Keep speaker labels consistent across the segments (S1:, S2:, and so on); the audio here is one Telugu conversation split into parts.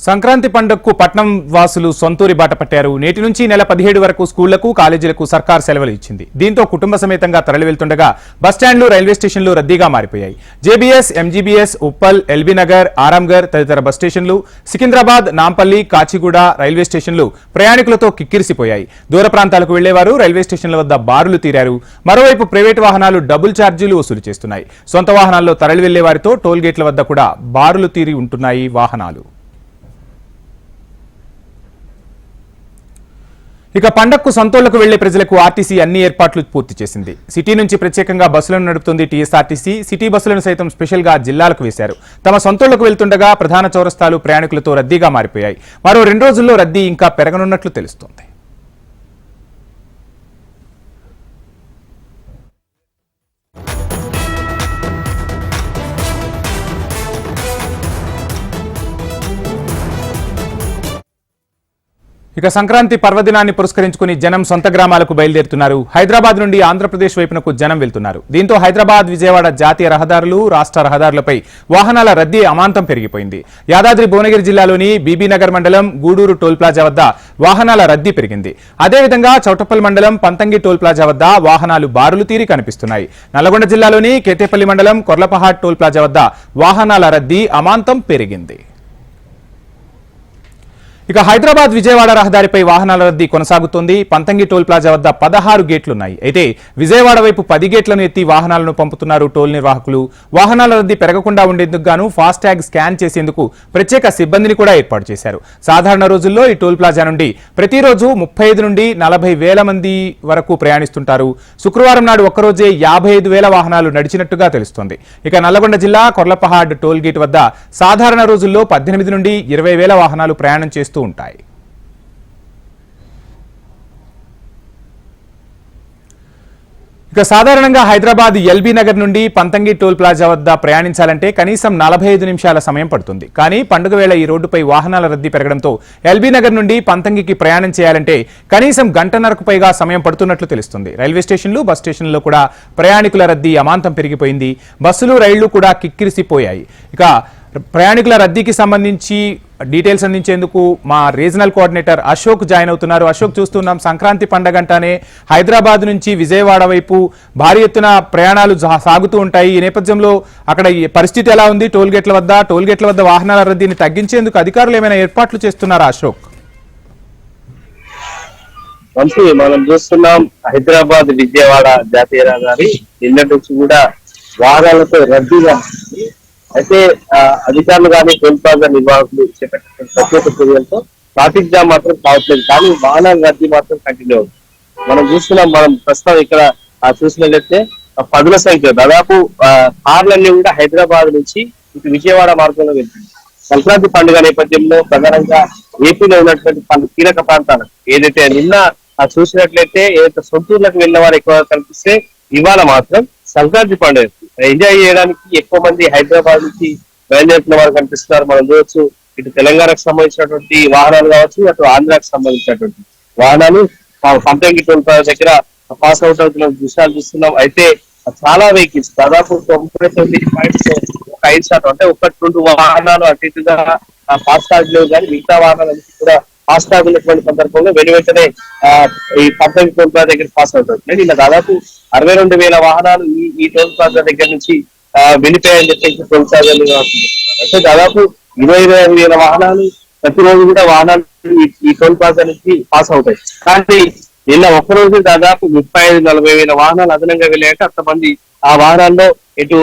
S1: సంక్రాంతి పండుగకు పట్నం వాసులు సొంతూరి బాట పట్టారు. నేటి నుంచి నెల 17 వరకు స్కూళ్లకు, కాలేజీలకు సర్కార్ సెలవులు ఇచ్చింది. దీంతో కుటుంబ సమేతంగా తరలి వెళ్తుండగా బస్టాండ్లు, రైల్వే స్టేషన్లు రద్దీగా మారిపోయాయి. JBS, MGBS, Uppal, LB Nagar, Aramghar తదితర బస్ స్టేషన్లు, సికింద్రాబాద్, నాంపల్లి, కాచిగూడ రైల్వే స్టేషన్లు ప్రయాణికులతో కిక్కిరిసిపోయాయి. దూర ప్రాంతాలకు వెళ్లేవారు రైల్వే స్టేషన్ల వద్ద బారులు తీరారు. మరోవైపు ప్రైవేటు వాహనాలు డబుల్ ఛార్జీలు వసూలు చేస్తున్నాయి. సొంత వాహనాల్లో తరలి వెళ్లే వారితో టోల్ గేట్ల వద్ద కూడా బారులు తీరి ఉంటున్నాయి వాహనాలు. ఇక పండగకు సొంతూళ్లకు వెళ్లే ప్రజలకు ఆర్టీసీ అన్ని ఏర్పాట్లు పూర్తి చేసింది. సిటీ నుంచి ప్రత్యేకంగా బస్సులను నడుపుతుంది టీఎస్ఆర్టీసీ. సిటీ బస్సులను సైతం స్పెషల్ గా జిల్లాలకు వేశారు. తమ సొంతూళ్లకు వెళ్తుండగా ప్రధాన చౌరస్తాలు ప్రయాణికులతో రద్దీగా మారిపోయాయి. మరో 2 రోజుల్లో రద్దీ ఇంకా పెరగనున్నట్లు తెలుస్తోంది. ఇక సంక్రాంతి పర్వదినాన్ని పురస్కరించుకుని జనం సొంత గ్రామాలకు బయలుదేరుతున్నారు. హైదరాబాద్ నుండి ఆంధ్రప్రదేశ్ వైపునకు జనం వెళ్తున్నారు. దీంతో హైదరాబాద్, విజయవాడ జాతీయ రహదారులు, రాష్ట్ర రహదారులపై వాహనాల రద్దీ అమాంతం పెరిగిపోయింది. యాదాద్రి భువనగిరి జిల్లాలోని బీబీనగర్ మండలం గూడూరు టోల్ ప్లాజా వద్ద వాహనాల రద్దీ పెరిగింది. అదేవిధంగా చౌటప్పల్ మండలం పంతంగి టోల్ ప్లాజా వద్ద వాహనాలు బారులు తీరి కనిపిస్తున్నాయి. నల్లగొండ జిల్లాలోని కేతేపల్లి మండలం కొర్లపహాడ్ టోల్ ప్లాజా వద్ద వాహనాల రద్దీ అమాంతం పెరిగింది. ఇక హైదరాబాద్, విజయవాడ రహదారిపై వాహనాల రద్దీ కొనసాగుతోంది. పంతంగి టోల్ ప్లాజా వద్ద 16 గేట్లున్నాయి. అయితే విజయవాడ వైపు 10 గేట్లను ఎత్తి వాహనాలను పంపుతున్నారు టోల్ నిర్వాహకులు. వాహనాల రద్దీ పెరగకుండా ఉండేందుకు గాను ఫాస్టాగ్ స్కాన్ చేసేందుకు ప్రత్యేక సిబ్బందిని కూడా ఏర్పాటు చేశారు. సాధారణ రోజుల్లో ఈ టోల్ ప్లాజా నుండి ప్రతిరోజు 35 నుండి 40 వేల మంది వరకు ప్రయాణిస్తుంటారు. శుక్రవారం నాడు ఒక్కరోజే 55 వేల వాహనాలు నడిచినట్టుగా తెలుస్తోంది. ఇక నల్లగొండ జిల్లా కొర్లపహాడ్ టోల్ గేట్ వద్ద సాధారణ రోజుల్లో 18 నుండి 20 వేల వాహనాలు ప్రయాణం చేస్తూ ఉంటాయి. ఇక సాధారణంగా హైదరాబాద్ ఎల్బీ నగర్ నుండి పంతంగి టోల్ ప్లాజా వద్ద ప్రయాణించాలంటే కనీసం 45 నిమిషాల సమయం పడుతుంది. కానీ పండుగ వేళ ఈ రోడ్డుపై వాహనాల రద్దీ పెరగడంతో ఎల్బీ నగర్ నుండి పంతంగికి ప్రయాణం చేయాలంటే కనీసం గంటన్నరకు పైగా సమయం పడుతున్నట్లు తెలుస్తుంది. రైల్వే స్టేషన్లు, బస్ స్టేషన్లలో కూడా ప్రయాణికుల రద్దీ అమాంతం పెరిగిపోయింది. బస్సులు, రైళ్లు కూడా కిక్కిరిసిపోయాయి. ఇక ప్రయాణికుల రద్దీకి సంబంధించి డీటెయిల్స్ అందించేందుకు మా రీజనల్ కోఆర్డినేటర్ అశోక్ జాయిన్ అవుతున్నారు. అశోక్, చూస్తున్నాం సంక్రాంతి పండగ అంటానే హైదరాబాద్ నుంచి విజయవాడ వైపు భారీ ఎత్తున ప్రయాణాలు సాగుతూ ఉంటాయి. ఈ నేపథ్యంలో అక్కడ పరిస్థితి ఎలా ఉంది? టోల్ గేట్ల వద్ద వాహనాల రద్దీని తగ్గించేందుకు అధికారులు ఏమైనా ఏర్పాట్లు చేస్తున్నారా అశోక్?
S2: మనం చూస్తున్నాం హైదరాబాద్, విజయవాడ జాతీయ రహదారి నిన్నటి నుంచి కూడా వాహనాలతో రద్దీగా. అయితే అధికారులు కానీ టోల్ ప్లాజా నిర్వాహకులు చేపట్టిన ప్రత్యేక చర్యలతో ట్రాఫిక్ జామ్ మాత్రం కావట్లేదు, కానీ వాహనాల రద్దీ మాత్రం కంటిన్యూ అవుతుంది. మనం చూస్తున్నాం, మనం ప్రస్తుతం ఇక్కడ చూసినట్లయితే పదుల సంఖ్య దాదాపు కార్లన్నీ కూడా హైదరాబాద్ నుంచి ఇటు విజయవాడ మార్గంలో వెళ్తుంది. సంక్రాంతి పండుగ నేపథ్యంలో ప్రధానంగా ఏపీలో ఉన్నటువంటి కీలక ప్రాంతాలకు ఏదైతే నిన్న చూసినట్లయితే ఏదైతే సొంతూర్లకు వెళ్ళిన వారు ఎక్కువ కనిపిస్తే, ఇవాళ మాత్రం సంక్రాంతి పండుగ ఎంజాయ్ చేయడానికి ఎక్కువ మంది హైదరాబాద్ నుంచి బయలుదేరుతున్న వారు కనిపిస్తున్నారు. మనం చూడొచ్చు, ఇటు తెలంగాణకు సంబంధించినటువంటి వాహనాలు కావచ్చు, అటు ఆంధ్రాకు సంబంధించినటువంటి వాహనాలు పంతంగి టోల్ ప్లాజా దగ్గర పాస్ అవుట్ అవుతున్న దృశ్యాలు చూస్తున్నాం. అయితే చాలా వెహికల్స్ దాదాపు 99.5% అంటే 1-2 వాహనాలు అటు ఇటుగా ఫాస్టాగ్ లేవు, కానీ మిగతా వాహనాలు కూడా ఫాస్టాగ్ ఉన్నటువంటి సందర్భంలో వెంటనే ఈ పంతంగి టోల్ ప్లాజా దగ్గర పాస్ అవుట్ అవుతున్నాయి. నిన్న దాదాపు 62 వేల వాహనాలు ఈ టోల్ ప్లాజా దగ్గర నుంచి వెళ్ళిపోయాయని చెప్పేసి టోల్ ప్లాజా అంటే దాదాపు 25 వేల వాహనాలు ప్రతిరోజు కూడా వాహనాలు ఈ టోల్ ప్లాజా నుంచి పాస్ అవుతాయి. కానీ నిన్న ఒక్కరోజు దాదాపు 35-40 వేల వాహనాలు అదనంగా వెళ్ళాయంటే అంతమంది ఆ వాహనాల్లో ఇటు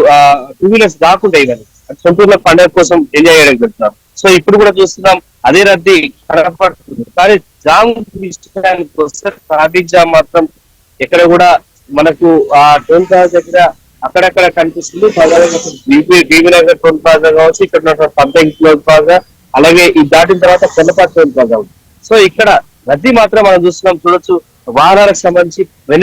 S2: 2 వీలర్స్ కాకుండా ఇవ్వాలి సొంతూరులో పండుగ కోసం ఎంజాయ్ చేయడానికి వెళ్తున్నారు. సో ఇప్పుడు కూడా చూస్తున్నాం అదే రద్దీ కనపడుతుంది. కానీ జామ్ విషయానికి వస్తే ట్రాఫిక్ జామ్ మాత్రం ఎక్కడ కూడా మనకు ఆ టోల్ ప్లాజా దగ్గర అక్కడక్కడ కనిపిస్తుంది. బీబీనగర్ టోల్ ప్లాజా కావచ్చు, ఇక్కడ పంతంగి టోల్ ప్లాజా, అలాగే ఇది దాటిన తర్వాత కొల్లపాటి టోల్ ప్లాజా ఉంది. సో ఇక్కడ రద్దీ మాత్రం మనం చూస్తున్నాం. చూడొచ్చు, వాహనాలకు సంబంధించి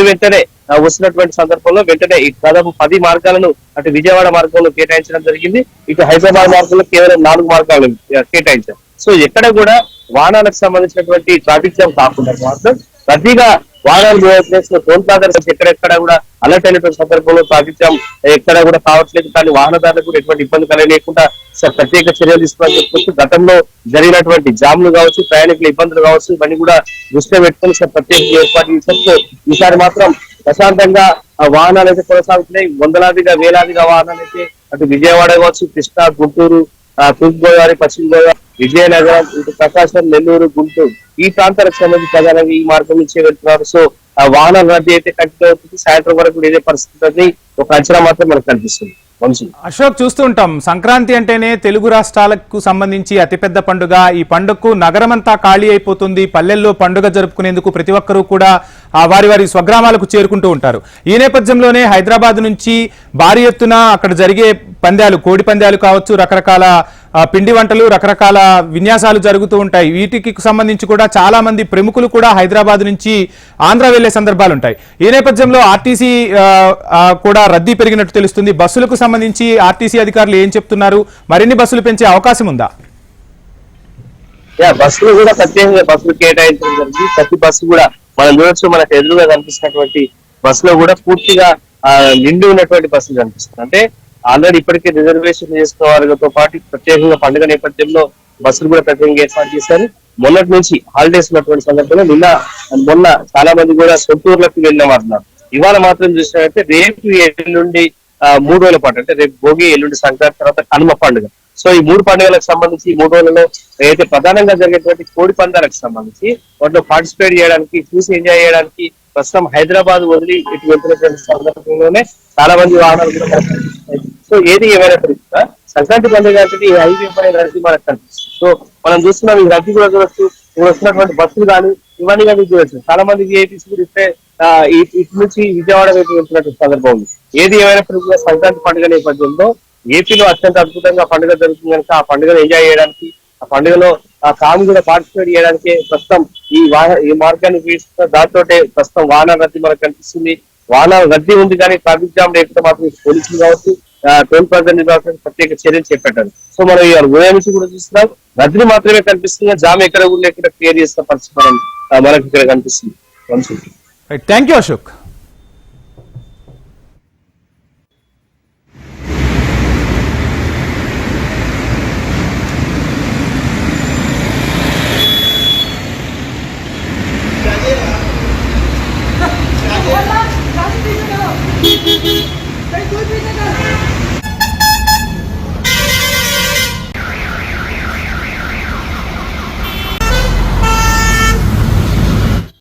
S2: వెంటనే వస్తున్నటువంటి సందర్భంలో వెంటనే దాదాపు 10 మార్గాలను అటు విజయవాడ మార్గంలో కేటాయించడం జరిగింది. ఇటు హైదరాబాద్ మార్గంలో కేవలం 4 మార్గాలు కేటాయించారు. సో ఎక్కడ కూడా వాహనాలకు సంబంధించినటువంటి ట్రాఫిక్ జామ్ కాకుండా మాత్రం రద్దీగా వాహనాలు ప్లేస్ లో టోల్ ప్లాజా ఎక్కడెక్కడ కూడా అలర్ట్ అయినటువంటి సందర్భంలో ట్రాఫిక్ జామ్ ఎక్కడ కూడా కావట్లేదు. కానీ వాహనదారులకు కూడా ఎటువంటి ఇబ్బంది కలగలేకుండా ప్రత్యేక చర్యలు తీసుకోవాలని చెప్పుకోవచ్చు. గతంలో జరిగినటువంటి జామ్లు కావచ్చు, ప్రయాణికుల ఇబ్బందులు కావచ్చు, ఇవన్నీ కూడా దృష్టిలో పెట్టుకుని ప్రత్యేక ఏర్పాటు చేసినట్టు ఈసారి మాత్రం ప్రశాంతంగా వాహనాలు అయితే కొనసాగుతున్నాయి. వందలాదిగా వేలాదిగా వాహనాలు అయితే అటు విజయవాడ కావచ్చు, కృష్ణా, గుంటూరు, తూర్పు గోదావరి, పశ్చిమ గోదావరి, విజయనగరం, ఇటు ప్రకాశం, నెల్లూరు, గుంటూరు ఈ ప్రాంతాలకు సంబంధించి ప్రధానంగా ఈ మార్గం నుంచి వెళ్తున్నారు. సో ఆ వాహనాల రద్దీ అయితే కంటిన్యూ అవుతుంది. సాయంత్రం వరకు కూడా ఇదే పరిస్థితి ఒక అంచనా మాత్రం మనకు కనిపిస్తుంది.
S1: అశోక్, చూస్తూ ఉంటాం సంక్రాంతి అంటేనే తెలుగు రాష్ట్రాలకు సంబంధించి అతిపెద్ద పండుగ. ఈ పండుగకు నగరమంతా ఖాళీ అయిపోతుంది. పల్లెల్లో పండుగ జరుపుకునేందుకు ప్రతి ఒక్కరూ కూడా వారి వారి స్వగ్రామాలకు చేరుకుంటూ ఉంటారు. ఈ నేపథ్యంలోనే హైదరాబాద్ నుంచి భారీ ఎత్తున అక్కడ జరిగే పందాలు, కోడి పందాలు కావచ్చు, రకరకాల పిండి వంటలు, రకరకాల విన్యాసాలు జరుగుతూ ఉంటాయి. వీటికి సంబంధించి కూడా చాలా మంది ప్రముఖులు కూడా హైదరాబాద్ నుంచి ఆంధ్ర వెళ్లే సందర్భాలు ఉంటాయి. ఈ నేపథ్యంలో ఆర్టీసీ కూడా రద్దీ పెరిగినట్టు తెలుస్తుంది. బస్సులకు సంబంధించి ఆర్టీసీ అధికారులు ఏం చెప్తున్నారు? మరిన్ని బస్సులు పెంచే అవకాశం ఉందా?
S2: బస్సులు కూడా ప్రత్యేకంగా బస్సులు కేటాయించడం జరిగింది. ప్రతి బస్సు కూడా మనం చూడొచ్చు, మనకు ఎదురుగా కనిపిస్తున్నటువంటి బస్సులో కూడా పూర్తిగా నిండి ఉన్నటువంటి బస్సులు కనిపిస్తుంది. అంటే ఆల్రెడీ ఇప్పటికే రిజర్వేషన్ చేసుకున్న వారితో పాటు ప్రత్యేకంగా పండుగ నేపథ్యంలో బస్సులు కూడా ప్రత్యేకంగా ఏర్పాటు చేశారు. మొన్నటి నుంచి హాలిడేస్ ఉన్నటువంటి సందర్భంలో మొన్న చాలా మంది కూడా సొంతూర్లకు వెళ్ళిన వారు ఉన్నారు. ఇవాళ మాత్రం చూసినట్లయితే రేపు ఎల్లుండి 3 రోజుల పాటు, అంటే రేపు భోగి, ఎల్లుండి సంక్రాంతి, తర్వాత కనుమ పండుగ. సో ఈ 3 పండుగలకు సంబంధించి ఈ 3 రోజులలో అయితే ప్రధానంగా జరిగేటువంటి కోడి పందాలకు సంబంధించి వాటిలో పార్టిసిపేట్ చేయడానికి, చూసి ఎంజాయ్ చేయడానికి ప్రస్తుతం హైదరాబాద్ వదిలి ఇటు వెళ్తున్నటువంటి సందర్భంలోనే చాలా మంది వాహనాలు కూడా. సో ఏది ఏమైనప్పటికీ కూడా సంక్రాంతి పండుగ అంటే ఈ హైవే పైన రద్దీ మనకు కనిపిస్తుంది. సో మనం చూస్తున్నాం, ఈ రద్దీ కూడా చూడొచ్చు. వస్తున్నటువంటి బస్సులు కానీ ఇవన్నీ కానీ చూడొచ్చు. చాలా మంది విఐపీస్ కూడా ఇస్తే ఇటు నుంచి విజయవాడ వైపు వెళ్తున్నటువంటి సందర్భం ఉంది. ఏది ఏమైనప్పటికీ కూడా సంక్రాంతి పండుగ నేపథ్యంలో ఏపీలో అత్యంత అద్భుతంగా పండుగ జరుగుతుంది కనుక ఆ పండుగను ఎంజాయ్ చేయడానికి, ఆ పండుగలో తాము కూడా పార్టిసిపేట్ చేయడానికి ప్రస్తుతం ఈ మార్గాన్ని వీస్తున్న దాంతో ప్రస్తుతం వాహనాల రద్దీ మనకు కనిపిస్తుంది. వాహనాల రద్దీ ఉంది కానీ ట్రాఫిక్ జామ్ లేకపోతే మాత్రం పోలీసులు కావచ్చు, టోల్ ప్లాజా నిర్వాహకులకు ప్రత్యేక చర్యలు చేపట్టారు. సో మనం ఈ ఉదయం నుంచి కూడా చూస్తున్నాం, రద్దీ మాత్రమే కనిపిస్తుంది. జామ్ ఎక్కడ కూడా లేకుండా క్లియర్ చేసిన పరిస్థితి మనకి ఇక్కడ కనిపిస్తుంది.
S1: Thank you Ashok.
S3: Hey,